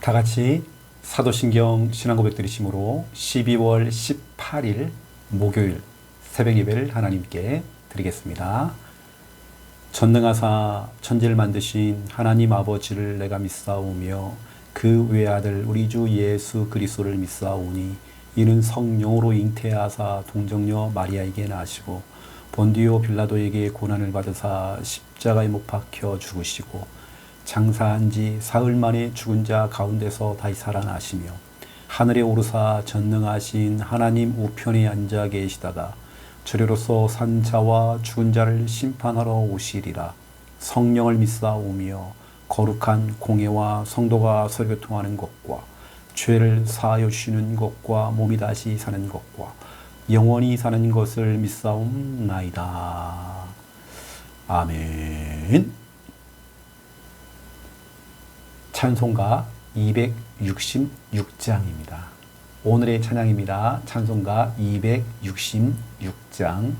다 같이 사도신경 신앙고백 드리심으로 12월 18일 목요일 새벽 예배를 하나님께 드리겠습니다. 전능하사 천지를 만드신 하나님 아버지를 내가 믿사오며 그 외아들 우리 주 예수 그리스도를 믿사오니 이는 성령으로 잉태하사 동정녀 마리아에게 나시고 본디오 빌라도에게 고난을 받으사 십자가에 못 박혀 죽으시고 장사한 지 사흘 만에 죽은 자 가운데서 다시 살아나시며 하늘에 오르사 전능하신 하나님 우편에 앉아 계시다가 저리로서 산 자와 죽은 자를 심판하러 오시리라. 성령을 믿사오며 거룩한 공예와 성도가 서교통하는 것과 죄를 사하여 주시는 것과 몸이 다시 사는 것과 영원히 사는 것을 믿사옵나이다. 아멘. 찬송가 266장입니다. 오늘의 찬양입니다. 찬송가 266장.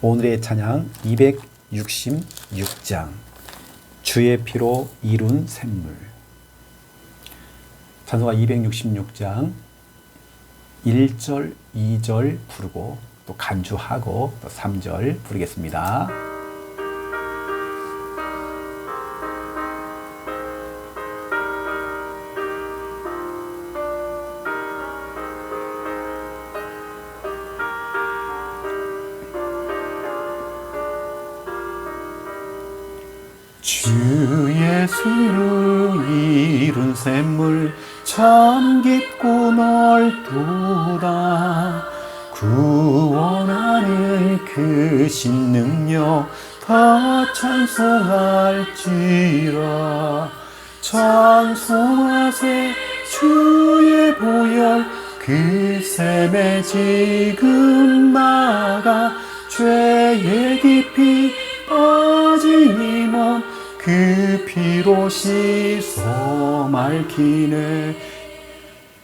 오늘의 찬양 266장. 주의 피로 이룬 샘물. 찬송가 266장 1절, 2절 부르고 또 간주하고 또 3절 부르겠습니다. 주 예수로 이룬 샘물 참 깊고 넓도다. 구원하는 크신 능력 다 찬송할지라. 찬송하세 주의 보혈 그 샘에 지금 나가 죄의 깊이 빠진 이 몸 그 피로 씻어 맑히네.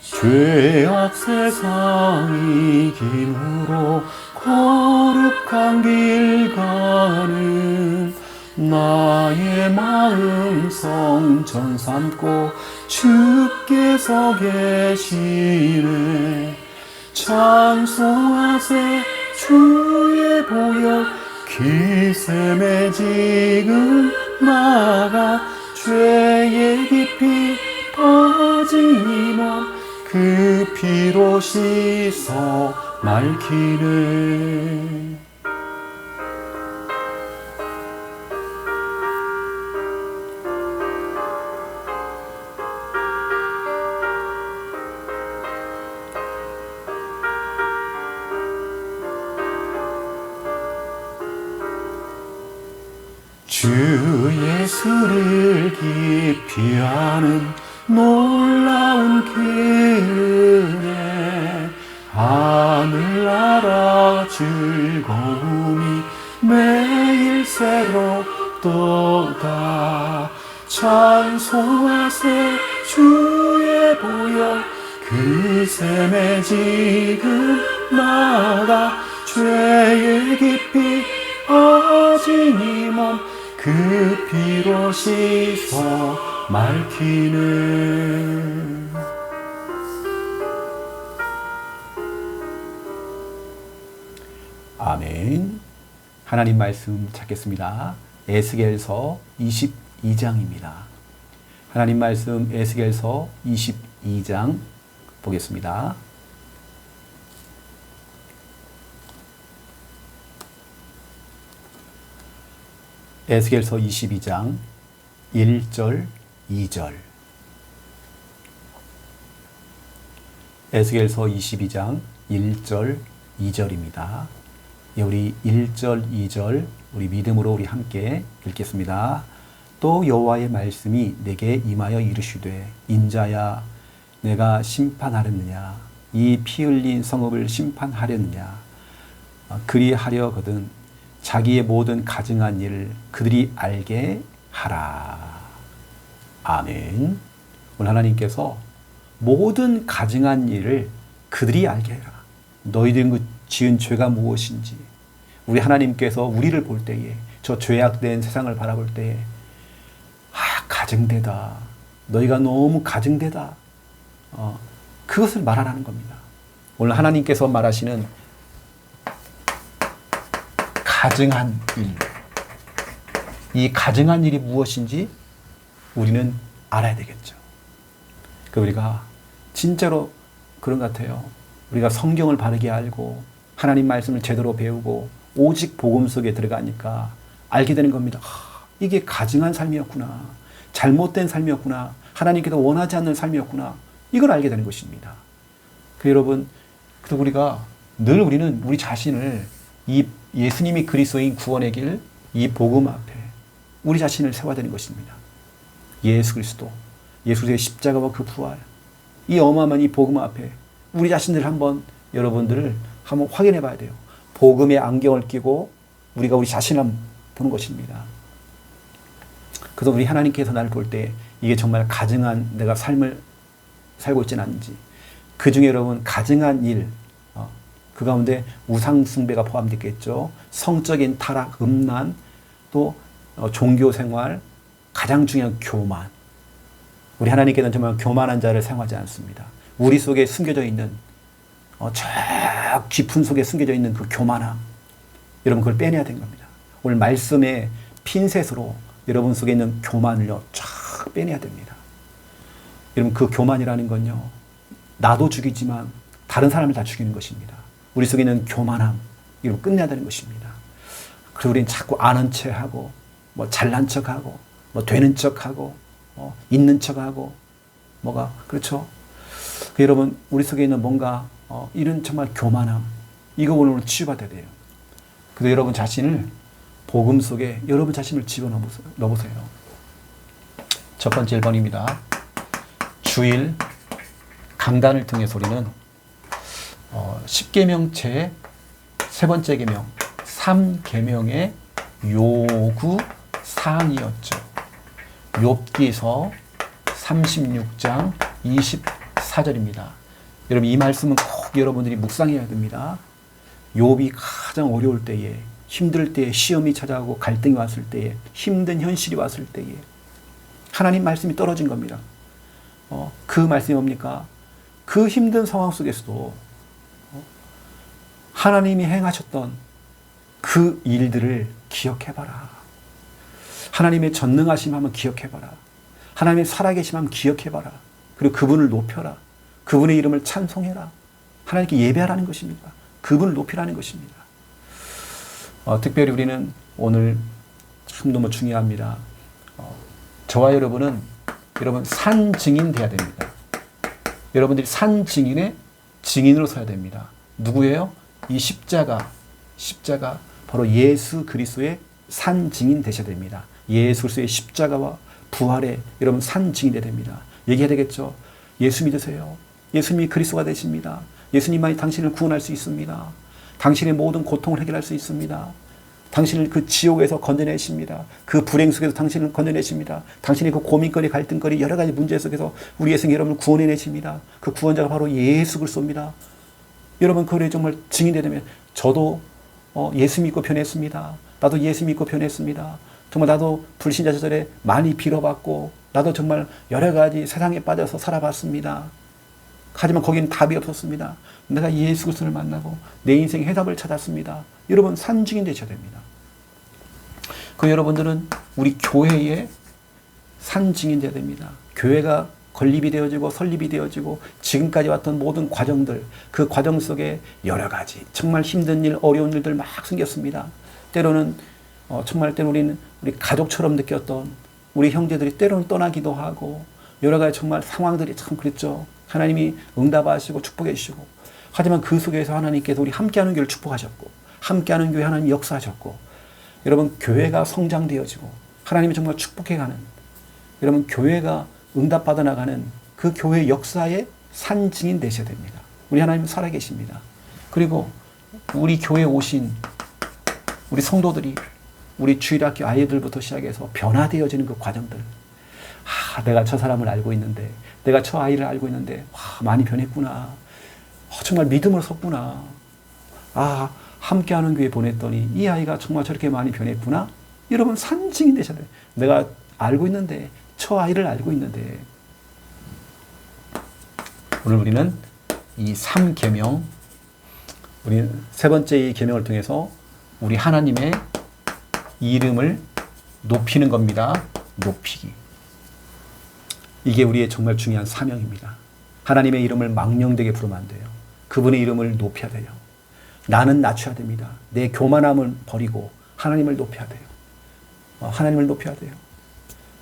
죄악 세상 이김으로 거룩한 길 가는 나의 마음 성전 삼고 주께서 계시네. 찬송하세 주의 보혈 그 샘에 지금 나가 죄의 깊이 빠진 이 몸 그 피로 씻어 맑히네. 주 예수를 깊이 아는 놀라운 기은혜 하늘나라 즐거움이 매일 새롭도다. 찬송하세 주의 보혈 그 샘에 지금 나가 죄의 깊이 빠진 이 몸 그 피로 씻어 맑히네. 아멘. 하나님 말씀 찾겠습니다. 에스겔서 22장입니다. 하나님 말씀 에스겔서 22장 보겠습니다. 에스겔서 22장 1절, 2절. 에스겔서 22장 1절, 2절입니다. 우리 1절, 2절 우리 믿음으로 우리 함께 읽겠습니다. 또 여호와의 말씀이 내게 임하여 이르시되 인자야 내가 심판하렸느냐 이 피 흘린 성읍을 심판하렸느냐 그리하려거든 자기의 모든 가증한 일을 그들이 알게 하라. 아멘. 오늘 하나님께서 모든 가증한 일을 그들이 알게 해라. 너희들이 지은 죄가 무엇인지 우리 하나님께서 우리를 볼 때에 저 죄악된 세상을 바라볼 때에 가증되다. 너희가 너무 가증되다. 그것을 말하라는 겁니다. 오늘 하나님께서 말하시는 가증한 일. 이 가증한 일이 무엇인지 우리는 알아야 되겠죠. 우리가 진짜로 그런 것 같아요. 우리가 성경을 바르게 알고 하나님 말씀을 제대로 배우고 오직 복음 속에 들어가니까 알게 되는 겁니다. 이게 가증한 삶이었구나. 잘못된 삶이었구나. 하나님께서 원하지 않는 삶이었구나. 이걸 알게 되는 것입니다. 여러분, 그래서 우리는 우리 자신을 이 예수님이 그리스도인 구원의 길, 이 복음 앞에 우리 자신을 세워야 되는 것입니다. 예수 그리스도, 예수의 십자가와 그 부활, 이 어마어마한 이 복음 앞에 우리 자신들을 여러분들을 한번 확인해 봐야 돼요. 복음의 안경을 끼고 우리가 우리 자신을 보는 것입니다. 그래서 우리 하나님께서 나를 볼 때 이게 정말 가증한 내가 삶을 살고 있지는 않은지, 그 중에 여러분 가증한 일, 그 가운데 우상숭배가 포함되겠죠. 성적인 타락, 음란, 또 종교생활, 가장 중요한 교만. 우리 하나님께서는 정말 교만한 자를 사용하지 않습니다. 우리 속에 숨겨져 있는 저 깊은 속에 숨겨져 있는 그 교만함, 여러분 그걸 빼내야 되는 겁니다. 오늘 말씀의 핀셋으로 여러분 속에 있는 교만을요 쫙 빼내야 됩니다. 여러분 그 교만이라는 건요 나도 죽이지만 다른 사람을 다 죽이는 것입니다. 우리 속에 있는 교만함, 이걸 끝내야 되는 것입니다. 그래서 우리는 자꾸 아는 척하고 잘난 척하고 되는 척하고 있는 척하고 그렇죠? 여러분 우리 속에 있는 뭔가 이런 정말 교만함, 이거 오늘 치유받아야 돼요. 그래서 여러분 자신을 복음 속에 여러분 자신을 집어넣어보세요. 첫 번째 1번입니다. 주일 강단을 통해서 우리는 10계명체의 세 번째 계명, 3계명의 요구 사항이었죠. 욥기서 36장 24절입니다. 여러분 이 말씀은 꼭 여러분들이 묵상해야 됩니다. 욥이 가장 어려울 때에, 힘들 때에, 시험이 찾아오고 갈등이 왔을 때에, 힘든 현실이 왔을 때에 하나님 말씀이 떨어진 겁니다. 그 말씀이 뭡니까? 그 힘든 상황 속에서도 하나님이 행하셨던 그 일들을 기억해봐라. 하나님의 전능하심 한번 기억해봐라. 하나님의 살아계심 한번 기억해봐라. 그리고 그분을 높여라. 그분의 이름을 찬송해라. 하나님께 예배하라는 것입니다. 그분을 높이라는 것입니다. 특별히 우리는 오늘 참 너무 중요합니다. 저와 여러분 산 증인 돼야 됩니다. 여러분들이 산 증인의 증인으로 서야 됩니다. 누구예요? 이 십자가 바로 예수 그리스도의 산 증인 되셔야 됩니다. 예수 그리스도의 십자가와 부활에 여러분 산 증인 돼야 됩니다. 얘기해야 되겠죠. 예수 믿으세요. 예수님이 그리스도가 되십니다. 예수님만이 당신을 구원할 수 있습니다. 당신의 모든 고통을 해결할 수 있습니다. 당신을 그 지옥에서 건져내십니다. 그 불행 속에서 당신을 건져내십니다. 당신의 그 고민거리, 갈등거리, 여러 가지 문제 속에서 우리 예수님 여러분을 구원해내십니다. 그 구원자가 바로 예수 그리스도입니다. 여러분 그래 정말 증인되면 저도 예수 믿고 변했습니다. 나도 예수 믿고 변했습니다. 정말 나도 불신자 시절에 많이 빌어봤고 나도 정말 여러 가지 세상에 빠져서 살아봤습니다. 하지만 거기는 답이 없었습니다. 내가 예수 그리스도를 만나고 내 인생의 해답을 찾았습니다. 여러분 산증인 되셔야 됩니다. 그 여러분들은 우리 교회의 산증인 되어야 됩니다. 교회가 건립이 되어지고 설립이 되어지고 지금까지 왔던 모든 과정들, 그 과정 속에 여러 가지 정말 힘든 일, 어려운 일들 막 생겼습니다. 때로는 정말 때로는 우리 가족처럼 느꼈던 우리 형제들이 때로는 떠나기도 하고 여러 가지 정말 상황들이 참 그랬죠. 하나님이 응답하시고 축복해 주시고 하지만 그 속에서 하나님께서 우리 함께하는 교회를 축복하셨고 함께하는 교회 하나님 역사하셨고 여러분 교회가 성장되어지고 하나님이 정말 축복해가는 여러분 교회가 응답받아 나가는 그 교회 역사의 산증인 되셔야 됩니다. 우리 하나님 살아계십니다. 그리고 우리 교회에 오신 우리 성도들이 우리 주일학교 아이들부터 시작해서 변화되어지는 그 과정들. 내가 저 사람을 알고 있는데 내가 저 아이를 알고 있는데 많이 변했구나. 정말 믿음으로 섰구나. 함께하는 교회 보냈더니 이 아이가 정말 저렇게 많이 변했구나. 여러분 산증인 되셔야 돼요. 내가 알고 있는데 저 아이를 알고 있는데. 오늘 우리는 이 3계명, 우리 세 번째 이 계명을 통해서 우리 하나님의 이름을 높이는 겁니다. 높이기. 이게 우리의 정말 중요한 사명입니다. 하나님의 이름을 망령되게 부르면 안 돼요. 그분의 이름을 높여야 돼요. 나는 낮춰야 됩니다. 내 교만함을 버리고 하나님을 높여야 돼요. 하나님을 높여야 돼요.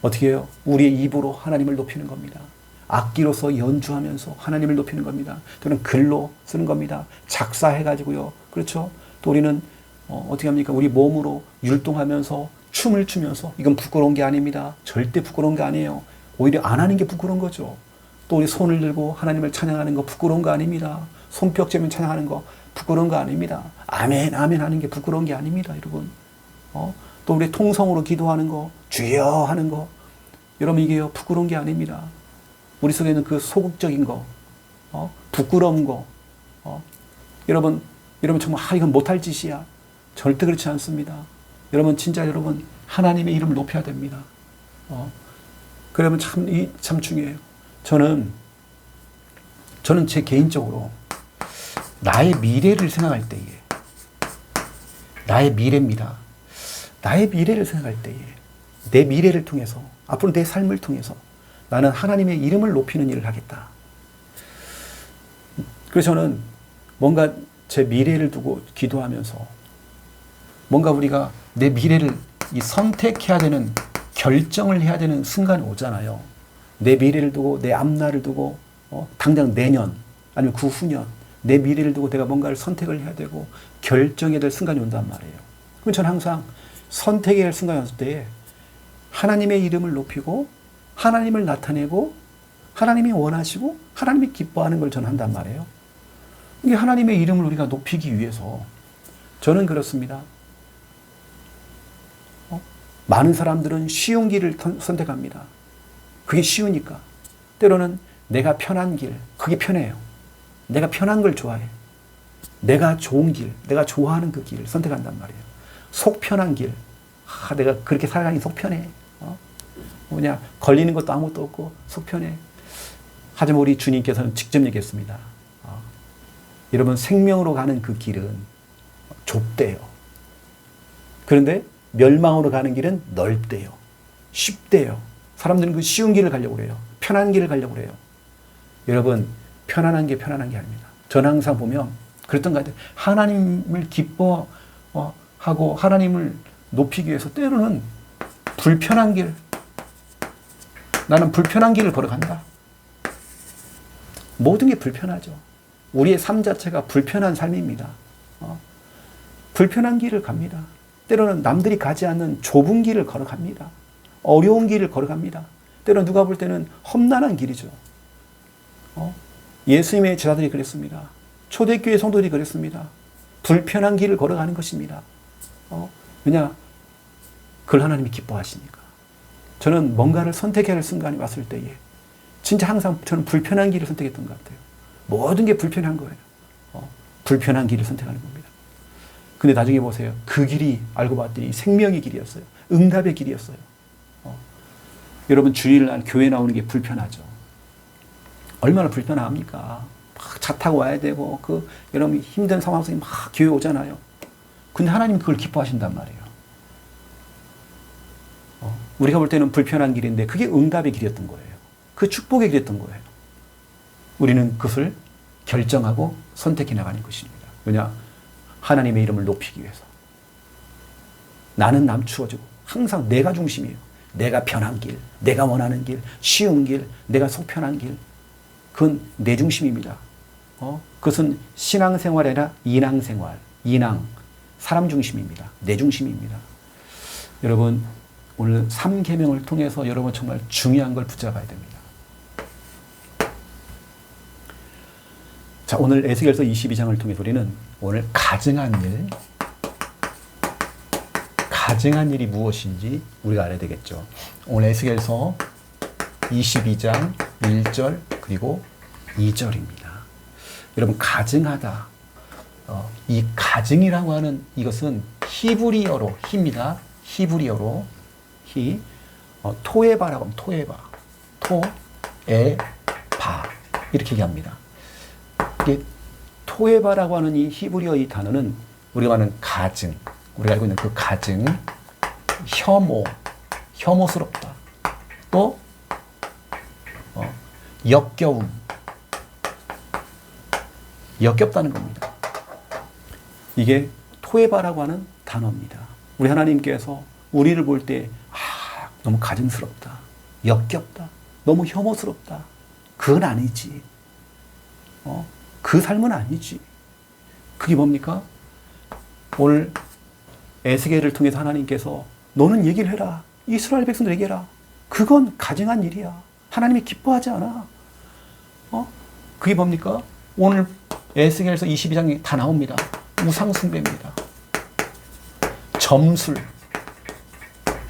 어떻게 해요? 우리의 입으로 하나님을 높이는 겁니다. 악기로서 연주하면서 하나님을 높이는 겁니다. 또는 글로 쓰는 겁니다. 작사해가지고요. 그렇죠? 또 우리는 어떻게 합니까? 우리 몸으로 율동하면서 춤을 추면서 이건 부끄러운 게 아닙니다. 절대 부끄러운 게 아니에요. 오히려 안 하는 게 부끄러운 거죠. 또 우리 손을 들고 하나님을 찬양하는 거 부끄러운 거 아닙니다. 손뼉 재면 찬양하는 거 부끄러운 거 아닙니다. 아멘 아멘 하는 게 부끄러운 게 아닙니다, 여러분. 또 우리 통성으로 기도하는 거, 주여 하는 거, 여러분 이게요 부끄러운 게 아닙니다. 우리 속에는 그 소극적인 거, 부끄러운 거, 여러분 정말 이건 못할 짓이야. 절대 그렇지 않습니다. 여러분 진짜 여러분 하나님의 이름을 높여야 됩니다. 그러면 참 중요해요. 저는 제 개인적으로 나의 미래를 생각할 때에, 나의 미래입니다. 나의 미래를 생각할 때에, 내 미래를 통해서, 앞으로 내 삶을 통해서 나는 하나님의 이름을 높이는 일을 하겠다. 그래서 저는 뭔가 제 미래를 두고 기도하면서 뭔가 우리가 내 미래를 선택해야 되는, 결정을 해야 되는 순간이 오잖아요. 내 미래를 두고, 내 앞날을 두고, 당장 내년 아니면 그 후년 내 미래를 두고 내가 뭔가를 선택을 해야 되고 결정해야 될 순간이 온단 말이에요. 그럼 저는 항상 선택해야 할 순간이 왔을 때에 하나님의 이름을 높이고 하나님을 나타내고 하나님이 원하시고 하나님이 기뻐하는 걸 저는 한단 말이에요. 이게 하나님의 이름을 우리가 높이기 위해서 저는 그렇습니다. 많은 사람들은 쉬운 길을 선택합니다. 그게 쉬우니까. 때로는 내가 편한 길, 그게 편해요. 내가 편한 걸 좋아해. 내가 좋은 길, 내가 좋아하는 그 길을 선택한단 말이에요. 속 편한 길. 내가 그렇게 살아가니 속 편해. 뭐냐, 걸리는 것도 아무것도 없고 속 편해. 하지만 우리 주님께서는 직접 얘기했습니다. 여러분 생명으로 가는 그 길은 좁대요. 그런데 멸망으로 가는 길은 넓대요. 쉽대요. 사람들은 그 쉬운 길을 가려고 그래요. 편한 길을 가려고 그래요. 여러분 편안한 게 아닙니다. 저는 항상 보면 그랬던 것 같아요. 하나님을 기뻐하고 하나님을 높이기 위해서 때로는 불편한 길, 나는 불편한 길을 걸어간다. 모든 게 불편하죠. 우리의 삶 자체가 불편한 삶입니다. 불편한 길을 갑니다. 때로는 남들이 가지 않는 좁은 길을 걸어갑니다. 어려운 길을 걸어갑니다. 때로는 누가 볼 때는 험난한 길이죠. 예수님의 제자들이 그랬습니다. 초대교회 성도들이 그랬습니다. 불편한 길을 걸어가는 것입니다. 왜냐? 그걸 하나님이 기뻐하시니까. 저는 뭔가를 선택해야 할 순간이 왔을 때에 진짜 항상 저는 불편한 길을 선택했던 것 같아요. 모든 게 불편한 거예요. 불편한 길을 선택하는 겁니다. 근데 나중에 보세요. 그 길이 알고 봤더니 생명의 길이었어요. 응답의 길이었어요. 여러분 주일날 교회 나오는 게 불편하죠. 얼마나 불편합니까? 막 차 타고 와야 되고 여러분 힘든 상황 속에 막 교회 오잖아요. 근데 하나님 그걸 기뻐하신단 말이에요. 우리가 볼 때는 불편한 길인데 그게 응답의 길이었던 거예요. 그 축복의 길이었던 거예요. 우리는 그것을 결정하고 선택해 나가는 것입니다. 왜냐? 하나님의 이름을 높이기 위해서. 나는 남추어지고 항상 내가 중심이에요. 내가 편한 길, 내가 원하는 길, 쉬운 길, 내가 속 편한 길. 그건 내 중심입니다. 그것은 신앙생활이 아니라 인앙생활, 사람 중심입니다. 내 중심입니다. 여러분 오늘 3계명을 통해서 여러분 정말 중요한 걸 붙잡아야 됩니다. 자, 오늘 에스겔서 22장을 통해서 우리는 오늘 가증한 일이 무엇인지 우리가 알아야 되겠죠. 오늘 에스겔서 22장 1절 그리고 2절입니다. 여러분 가증하다. 이 가증이라고 하는 이것은 히브리어로 히입니다. 히브리어로 히. 토에바라고 하면 토에바. 토에바. 이렇게 얘기합니다. 이게 토에바라고 하는 이 히브리어 이 단어는 우리가 아는 가증, 우리가 알고 있는 그 가증, 혐오, 혐오스럽다. 또 역겨움, 역겹다는 겁니다. 이게 토에바라고 하는 단어입니다. 우리 하나님께서 우리를 볼 때 너무 가증스럽다, 역겹다, 너무 혐오스럽다. 그건 아니지. 그 삶은 아니지. 그게 뭡니까? 오늘 에스겔을 통해서 하나님께서 너는 얘기를 해라. 이스라엘 백성들 얘기해라. 그건 가증한 일이야. 하나님이 기뻐하지 않아. 그게 뭡니까? 오늘 에스겔에서 22장에 다 나옵니다. 우상숭배입니다.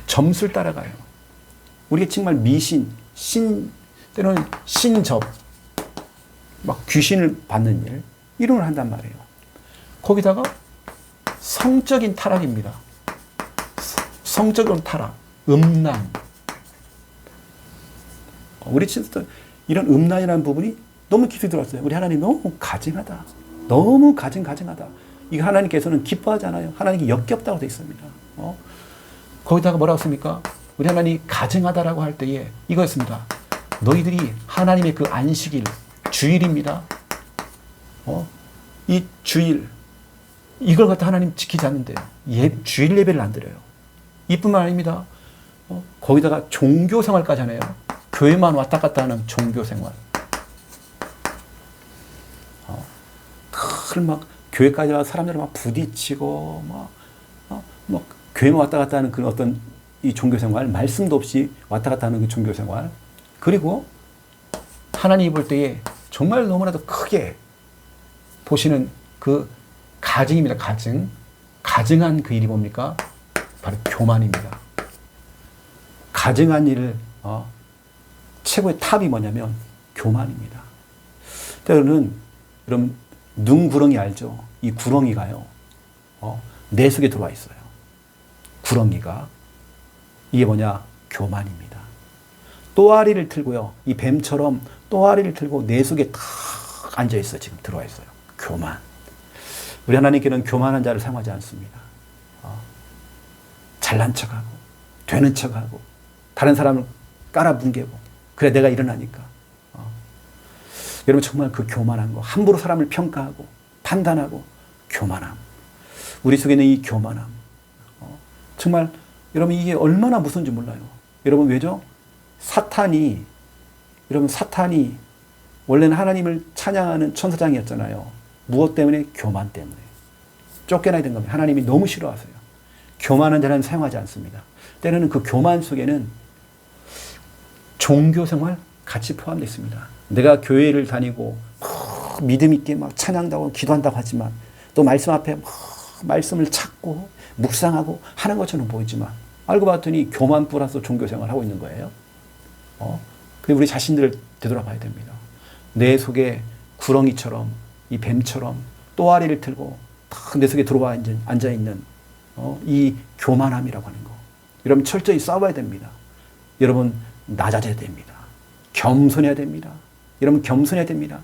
점술 따라가요. 우리가 정말 미신, 때로는 신접, 막 귀신을 받는 일, 이런 걸 한단 말이에요. 거기다가 성적인 타락입니다. 성적인 타락, 음란. 우리 진짜 이런 음란이라는 부분이 너무 깊이 들어왔어요. 우리 하나님 너무 가증하다. 너무 가증하다. 이거 하나님께서는 기뻐하지 않아요. 하나님께 역겹다고 되어 있습니다. 거기다가 뭐라고 했습니까? 우리 하나님이 가증하다라고 할 때에 이거였습니다. 너희들이 하나님의 그 안식일, 주일입니다. 이 주일, 이걸 갖다 하나님 지키지 않는데요. 주일 예배를 안 드려요. 이뿐만 아닙니다. 거기다가 종교 생활까지 하네요. 교회만 왔다 갔다 하는 종교 생활. 막 교회까지 와서 사람들 막 부딪히고 막 교회만 왔다 갔다 하는 그런 어떤 이 종교 생활, 말씀도 없이 왔다 갔다 하는 그 종교 생활. 그리고 하나님이 볼 때에 정말 너무나도 크게 보시는 그 가증입니다. 가증한 그 일이 뭡니까? 바로 교만입니다. 가증한 일을 최고의 탑이 뭐냐면 교만입니다. 때로는 여러분 눈 구렁이 알죠? 이 구렁이가요. 내 속에 들어와 있어요. 구렁이가. 이게 뭐냐? 교만입니다. 또아리를 틀고요. 이 뱀처럼 또아리를 틀고 내 속에 탁 앉아 있어. 지금 들어와 있어요. 교만. 우리 하나님께는 교만한 자를 사용하지 않습니다. 잘난 척하고 되는 척하고 다른 사람을 깔아뭉개고 그래 내가 일어나니까. 여러분 정말 그 교만한 거, 함부로 사람을 평가하고 판단하고 교만함. 우리 속에 있는 이 교만함. 정말 여러분 이게 얼마나 무서운지 몰라요. 여러분 왜죠? 사탄이 원래는 하나님을 찬양하는 천사장이었잖아요. 무엇 때문에? 교만 때문에. 쫓겨나야 된 겁니다. 하나님이 너무 싫어하세요. 교만한 자는 사용하지 않습니다. 때로는 그 교만 속에는 종교생활 같이 포함되어 있습니다. 내가 교회를 다니고 믿음 있게 막 찬양도 하고 기도한다고 하지만 또 말씀 앞에 말씀을 찾고 묵상하고 하는 것처럼 보이지만 알고 봤더니 교만 플러스 종교생활을 하고 있는 거예요. 그래서 우리 자신들을 되돌아봐야 됩니다. 내 속에 구렁이처럼 이 뱀처럼 또아리를 틀고 내 속에 들어와 앉아있는 이 교만함이라고 하는 거. 여러분 철저히 싸워야 됩니다. 여러분 낮아져야 됩니다. 겸손해야 됩니다. 여러분 겸손해야 됩니다.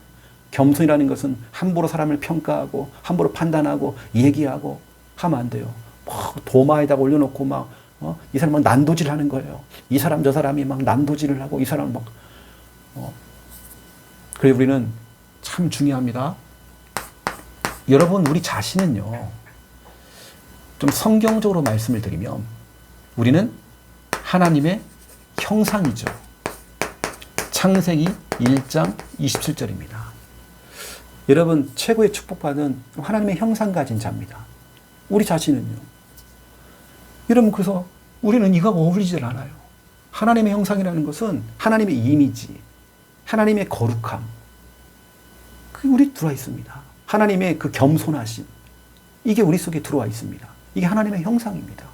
겸손이라는 것은 함부로 사람을 평가하고 함부로 판단하고 얘기하고 하면 안 돼요. 도마에다가 올려놓고 이 사람 막 난도질 하는 거예요. 이 사람 저 사람이 막 난도질을 하고 이 사람 막 그래서 우리는 참 중요합니다. 여러분 우리 자신은요. 좀 성경적으로 말씀을 드리면 우리는 하나님의 형상이죠. 창세기 1장 27절입니다. 여러분 최고의 축복받은 하나님의 형상 가진 자입니다. 우리 자신은요. 여러분 그래서 우리는 이거가 어울리질 않아요. 하나님의 형상이라는 것은 하나님의 이미지, 하나님의 거룩함, 그게 우리 들어와 있습니다. 하나님의 그 겸손하심, 이게 우리 속에 들어와 있습니다. 이게 하나님의 형상입니다.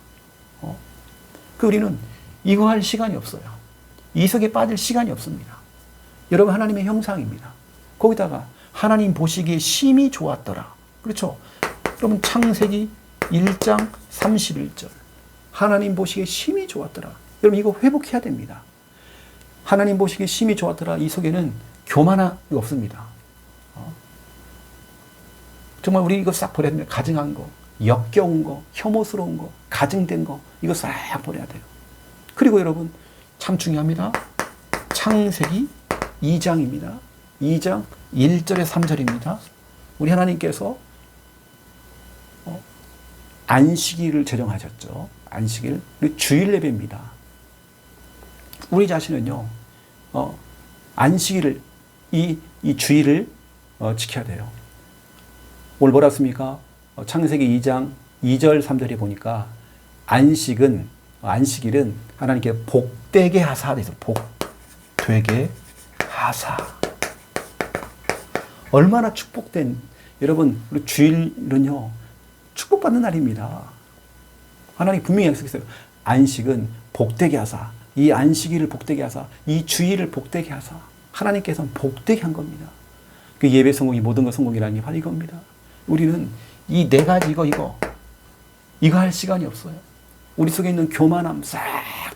그 우리는 이거 할 시간이 없어요. 이 속에 빠질 시간이 없습니다. 여러분 하나님의 형상입니다. 거기다가 하나님 보시기에 심히 좋았더라. 그렇죠? 여러분 창세기 1장 31절 하나님 보시기에 심히 좋았더라. 여러분 이거 회복해야 됩니다. 하나님 보시기에 심히 좋았더라. 이 속에는 교만함이 없습니다. 정말 우리 이거 싹 버려야 됩니다. 가증한 거, 역겨운 거, 혐오스러운 거, 가증된 거 이거 싹 버려야 돼요. 그리고 여러분 참 중요합니다. 창세기 2장입니다. 2장 1절에 3절입니다. 우리 하나님께서 안식일을 제정하셨죠. 안식일, 주일 예배입니다. 우리 자신은요, 안식일을, 이 주일을 지켜야 돼요. 오늘 뭐라 씁니까? 창세기 2장 2절 3절에 보니까 안식일은 하나님께 복되게 하사 돼서 복되게 하사. 얼마나 축복된, 여러분, 우리 주일은요, 축복받는 날입니다. 하나님 분명히 약속했어요. 안식은 복되게 하사. 이 안식일을 복되게 하사. 이 주일을 복되게 하사. 하나님께서는 복되게 한 겁니다. 그 예배 성공이 모든 것 성공이라는 게 바로 이겁니다. 우리는 이 네 가지 이거 할 시간이 없어요. 우리 속에 있는 교만함 싹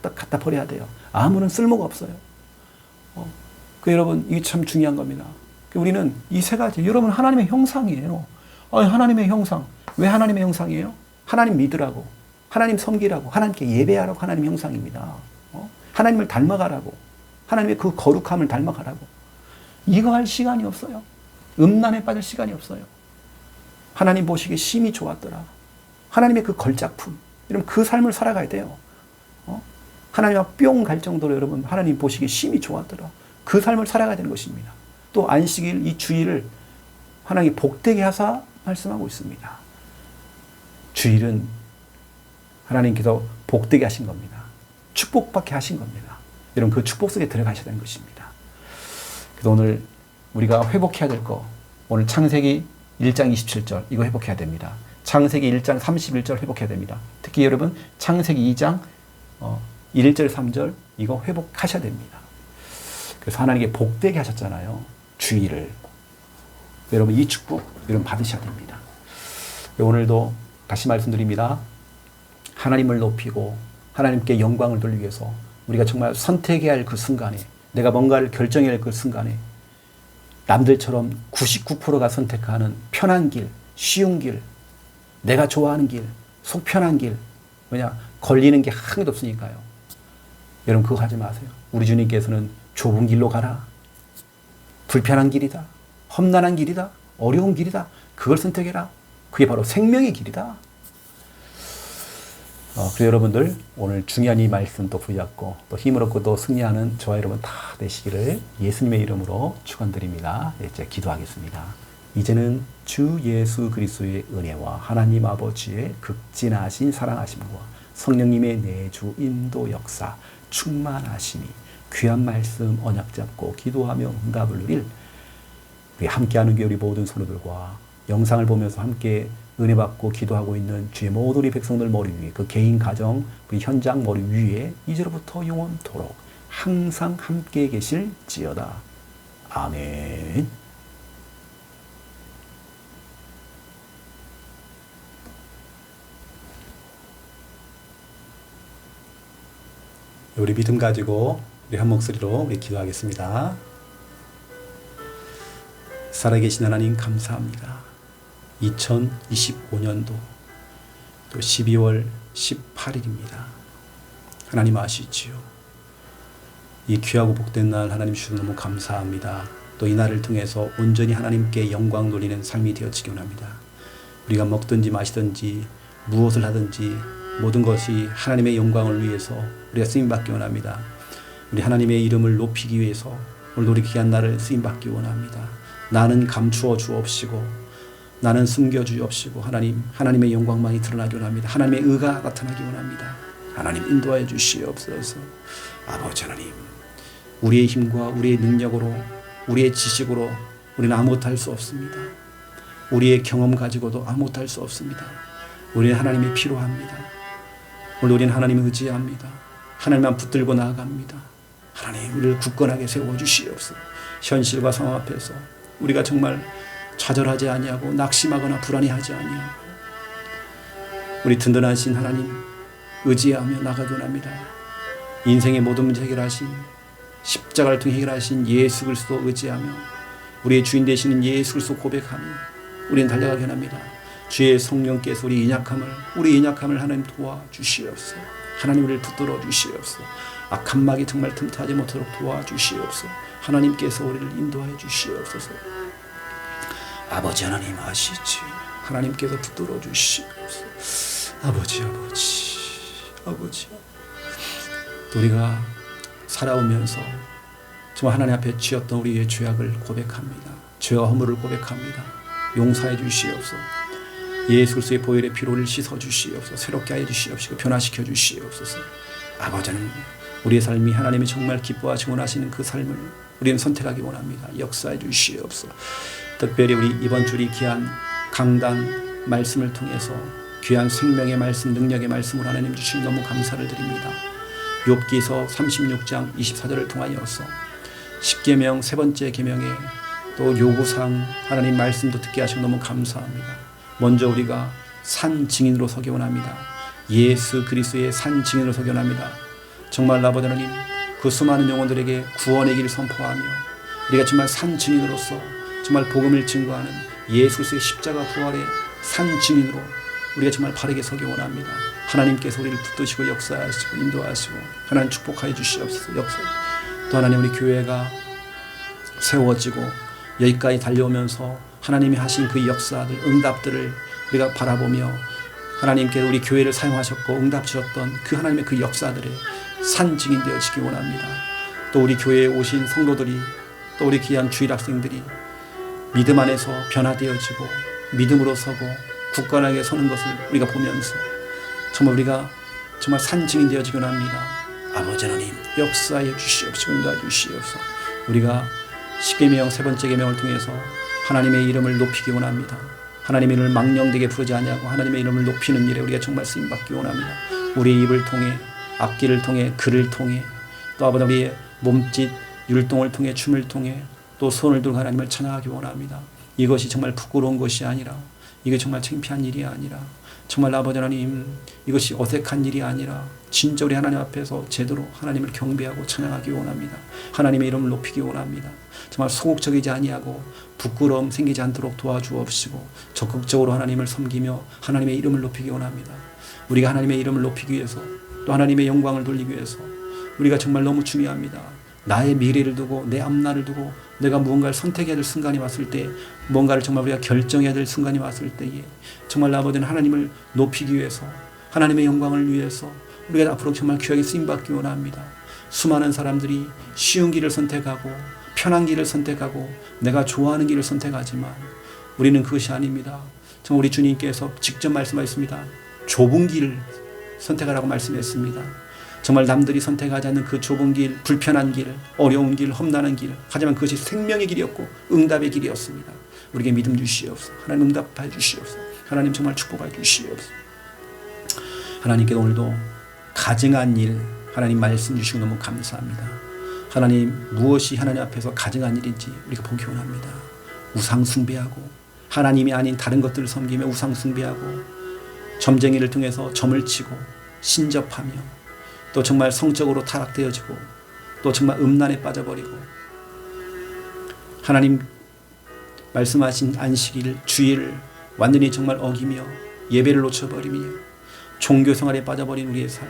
다 갖다 버려야 돼요. 아무런 쓸모가 없어요. 여러분 이게 참 중요한 겁니다. 우리는 이 세 가지, 여러분 하나님의 형상이에요. 하나님의 형상. 왜 하나님의 형상이에요? 하나님 믿으라고, 하나님 섬기라고, 하나님께 예배하라고 하나님 형상입니다. 하나님을 닮아가라고, 하나님의 그 거룩함을 닮아가라고. 이거 할 시간이 없어요. 음란에 빠질 시간이 없어요. 하나님 보시기에 심히 좋았더라. 하나님의 그 걸작품. 여러분 그 삶을 살아가야 돼요. 하나님 앞 뿅 갈 정도로 여러분 하나님 보시기에 심히 좋았더라. 그 삶을 살아가야 되는 것입니다. 또 안식일 이 주일을 하나님이 복되게 하사 말씀하고 있습니다. 주일은 하나님께서 복되게 하신 겁니다. 축복받게 하신 겁니다. 여러분 그 축복 속에 들어가셔야 되는 것입니다. 그래서 오늘 우리가 회복해야 될 거, 오늘 창세기 1장 27절 이거 회복해야 됩니다. 창세기 1장 31절 회복해야 됩니다. 특히 여러분 창세기 2장 1절 3절 이거 회복하셔야 됩니다. 그래서 하나님께 복되게 하셨잖아요. 주일을. 여러분 이 축복 여러분 받으셔야 됩니다. 오늘도 다시 말씀드립니다. 하나님을 높이고 하나님께 영광을 돌리기 위해서 우리가 정말 선택해야 할 그 순간에, 내가 뭔가를 결정해야 할 그 순간에 남들처럼 99%가 선택하는 편한 길, 쉬운 길, 내가 좋아하는 길, 속 편한 길, 뭐냐 걸리는 게 하나도 없으니까요. 여러분 그거 하지 마세요. 우리 주님께서는 좁은 길로 가라, 불편한 길이다, 험난한 길이다, 어려운 길이다, 그걸 선택해라. 그게 바로 생명의 길이다. 그래서 여러분들 오늘 중요한 이 말씀 또 붙잡고 또 힘을 얻고 또 승리하는 저와 여러분 다 되시기를 예수님의 이름으로 축원드립니다. 이제 기도하겠습니다. 이제는 주 예수 그리스도의 은혜와 하나님 아버지의 극진하신 사랑하심과 성령님의 내주 인도 역사 충만하심이 귀한 말씀 언약 잡고 기도하며 응답을 누릴 우리 함께하는 교회 우리 모든 성도들과 영상을 보면서 함께 은혜 받고 기도하고 있는 주의 모든 우리 백성들 머리 위에, 그 개인 가정 우리 현장 머리 위에 이제로부터 영원토록 항상 함께 계실지어다. 아멘. 우리 믿음 가지고 우리 한 목소리로 우리 기도하겠습니다. 살아계신 하나님 감사합니다. 2025년도 또 12월 18일입니다. 하나님 아시지요. 이 귀하고 복된 날 하나님 주셔서 너무 감사합니다. 또 이 날을 통해서 온전히 하나님께 영광 돌리는 삶이 되어지기 원합니다. 우리가 먹든지 마시든지 무엇을 하든지 모든 것이 하나님의 영광을 위해서 우리가 쓰임받기 원합니다. 우리 하나님의 이름을 높이기 위해서 오늘 우리 귀한 날을 쓰임받기 원합니다. 나는 감추어 주옵시고 나는 숨겨 주옵시고 하나님의 영광만이 드러나기 원합니다. 하나님의 의가 나타나기 원합니다. 하나님 인도하여 주시옵소서. 아버지 하나님, 우리의 힘과 우리의 능력으로 우리의 지식으로 우리는 아무것도 할 수 없습니다. 우리의 경험 가지고도 아무것도 할 수 없습니다. 우리는 하나님이 필요합니다. 오늘 우리는 하나님을 의지합니다. 하나님만 붙들고 나아갑니다. 하나님 우리를 굳건하게 세워주시옵소서. 현실과 상황 앞에서 우리가 정말 좌절하지 아니하고 낙심하거나 불안해하지 아니하고 우리 든든하신 하나님 의지하며 나가기 원합니다. 인생의 모든 문제 해결하신 십자가를 통해 해결하신 예수 그리스도 의지하며 우리의 주인 되시는 예수 그리스도 고백하며 우리는 달려가게 합니다. 주의 성령께서 우리 연약함을 하나님 도와주시옵소서. 하나님 우리를 붙들어 주시옵소서. 악한 막이 정말 틈타지 못하도록 도와주시옵소서. 하나님께서 우리를 인도하여 주시옵소서. 아버지 하나님 아시지? 하나님께서 붙들어 주시옵소서. 아버지 또 우리가 살아오면서 정말 하나님 앞에 지었던 우리의 죄악을 고백합니다. 죄와 허물을 고백합니다. 용서해 주시옵소서. 예수 그리스도의 보혈의 피로 우리를 씻어 주시옵소서. 새롭게 하여 주시옵시고 변화시켜 주시옵소서. 아버지는 우리의 삶이 하나님이 정말 기뻐하시고 원하시는 그 삶을 우리는 선택하기 원합니다. 역사해 주시옵소서. 특별히 우리 이번 주리 귀한 강단 말씀을 통해서 귀한 생명의 말씀, 능력의 말씀을 하나님 주신 너무 감사를 드립니다. 욥기서 36장 24절을 통하여서 10계명 세 번째 계명에 또 요구사항 하나님 말씀도 듣게 하시고 너무 감사합니다. 먼저 우리가 산 증인으로 서기 원합니다. 예수 그리스도의 산 증인으로 서기 원합니다. 정말 아버지 하나님 그 수많은 영혼들에게 구원의 길을 선포하며 우리가 정말 산 증인으로서 정말 복음을 증거하는 예수 그리스도의 십자가 부활의 산 증인으로 우리가 정말 바르게 서기 원합니다. 하나님께서 우리를 붙드시고 역사하시고 인도하시고 하나님 축복하여 주시옵소서. 또 하나님 우리 교회가 세워지고 여기까지 달려오면서 하나님이 하신 그 역사들 응답들을 우리가 바라보며 하나님께서 우리 교회를 사용하셨고 응답 주셨던 그 하나님의 그 역사들의 산 증인 되어지기 원합니다. 또 우리 교회에 오신 성도들이 또 우리 귀한 주일 학생들이 믿음 안에서 변화되어지고 믿음으로 서고 굳건하게 서는 것을 우리가 보면서 정말 우리가 정말 산 증인 되어지기 원합니다. 아버지 하나님 역사해 주시옵시고 인도해 주시옵소서. 우리가 10계명 세 번째 계명을 통해서 하나님의 이름을 높이기 원합니다. 하나님의 이름을 망령되게 부르지 아니하고 하나님의 이름을 높이는 일에 우리가 정말 쓰임받기 원합니다. 우리의 입을 통해 악기를 통해 글을 통해 또 아버지 우리의 몸짓 율동을 통해 춤을 통해 또 손을 들고 하나님을 찬양하기 원합니다. 이것이 정말 부끄러운 것이 아니라 이게 정말 창피한 일이 아니라 정말 아버지 하나님 이것이 어색한 일이 아니라 진짜 우리 하나님 앞에서 제대로 하나님을 경배하고 찬양하기 원합니다. 하나님의 이름을 높이기 원합니다. 정말 소극적이지 아니하고 부끄러움 생기지 않도록 도와주옵시고 적극적으로 하나님을 섬기며 하나님의 이름을 높이기 원합니다. 우리가 하나님의 이름을 높이기 위해서 또 하나님의 영광을 돌리기 위해서 우리가 정말 너무 중요합니다. 나의 미래를 두고 내 앞날을 두고 내가 무언가를 선택해야 될 순간이 왔을 때 뭔가를 정말 우리가 결정해야 될 순간이 왔을 때에 정말 아버지는 하나님을 높이기 위해서 하나님의 영광을 위해서 우리가 앞으로 정말 귀하게 쓰임받기 원합니다. 수많은 사람들이 쉬운 길을 선택하고 편한 길을 선택하고 내가 좋아하는 길을 선택하지만 우리는 그것이 아닙니다. 정말 우리 주님께서 직접 말씀하셨습니다. 좁은 길을 선택하라고 말씀했습니다. 정말 남들이 선택하지 않는 그 좁은 길, 불편한 길, 어려운 길, 험난한 길 하지만 그것이 생명의 길이었고 응답의 길이었습니다. 우리에게 믿음 주시옵소서. 하나님 응답해 주시옵소서. 하나님 정말 축복해 주시옵소서. 하나님께 오늘도 가증한 일 하나님 말씀 주시고 너무 감사합니다. 하나님 무엇이 하나님 앞에서 가증한 일인지 우리가 보기 원합니다. 우상 숭배하고 하나님이 아닌 다른 것들을 섬기며 우상 숭배하고 점쟁이를 통해서 점을 치고 신접하며 또 정말 성적으로 타락되어지고 또 정말 음란에 빠져버리고 하나님 말씀하신 안식일 주일을 완전히 정말 어기며 예배를 놓쳐버리며 종교생활에 빠져버린 우리의 삶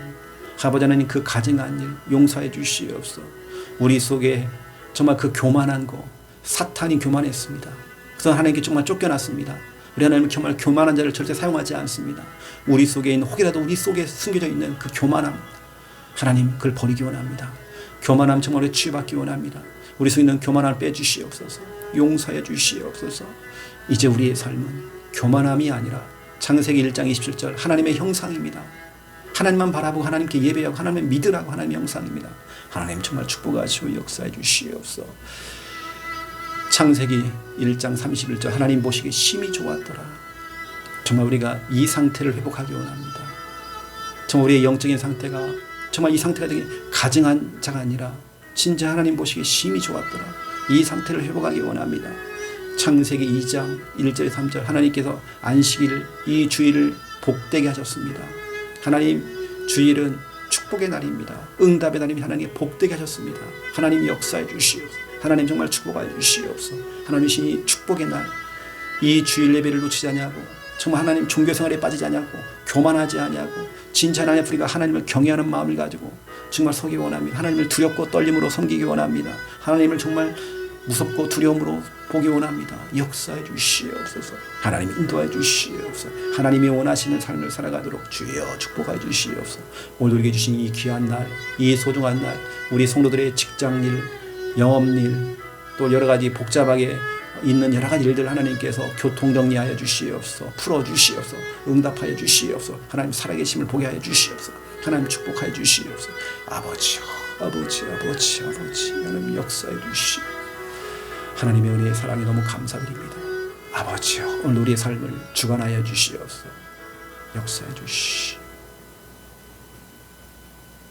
아버지 하나님 그 가증한 일 용서해 주시옵소서. 우리 속에 정말 그 교만한 거 사탄이 교만했습니다. 그래서 하나님께 정말 쫓겨났습니다. 우리 하나님은 정말 교만한 자를 절대 사용하지 않습니다. 우리 속에 있는 혹이라도 우리 속에 숨겨져 있는 그 교만함 하나님 그걸 버리기 원합니다. 교만함 정말 우리 치유받기 원합니다. 우리 속에 있는 교만함을 빼주시옵소서. 용서해 주시옵소서. 이제 우리의 삶은 교만함이 아니라 창세기 1장 27절 하나님의 형상입니다. 하나님만 바라보고 하나님께 예배하고 하나님의 믿으라고 하나님의 형상입니다. 하나님 정말 축복하시고 역사해 주시옵소서. 창세기 1장 31절 하나님 보시기에 심히 좋았더라. 정말 우리가 이 상태를 회복하기 원합니다. 정말 우리의 영적인 상태가 정말 이 상태가 되게 가증한 자가 아니라 진짜 하나님 보시기에 심히 좋았더라. 이 상태를 회복하기 원합니다. 창세기 2장 1절 3절 하나님께서 안식일 이 주일을 복되게 하셨습니다. 하나님 주일은 축복의 날입니다. 응답의 날입니다. 하나님 복되게 하셨습니다. 하나님 역사해 주시옵소서. 하나님 정말 축복하여 주시옵소서. 하나님 신이 축복의 날, 이 주일 예배를 놓치지 아니하고 정말 하나님 종교생활에 빠지지 아니하고 교만하지 아니하고 진짜 하나님 우리가 하나님을 경외하는 마음을 가지고 정말 서기 원합니다. 하나님을 두렵고 떨림으로 섬기기 원합니다. 하나님을 정말 무섭고 두려움으로 보기 원합니다. 역사해 주시옵소서. 하나님 인도해 주시옵소서. 하나님이 원하시는 삶을 살아가도록 주여 축복해 주시옵소서. 오늘 우리에게 주신 이 귀한 날, 이 소중한 날, 우리 성도들의 직장일, 영업일, 또 여러 가지 복잡하게 있는 여러 가지 일들 하나님께서 교통정리하여 주시옵소서. 풀어주시옵소서. 응답하여 주시옵소서. 하나님 살아계심을 보게 하여 주시옵소서. 하나님 축복하여 주시옵소서. 아버지요, 아버지, 아버지, 아버지, 하나님 역사해 주시옵소서. 하나님의 은혜의 사랑에 너무 감사드립니다. 아버지요, 오늘 우리의 삶을 주관하여 주시옵소서. 역사해 주시옵소서.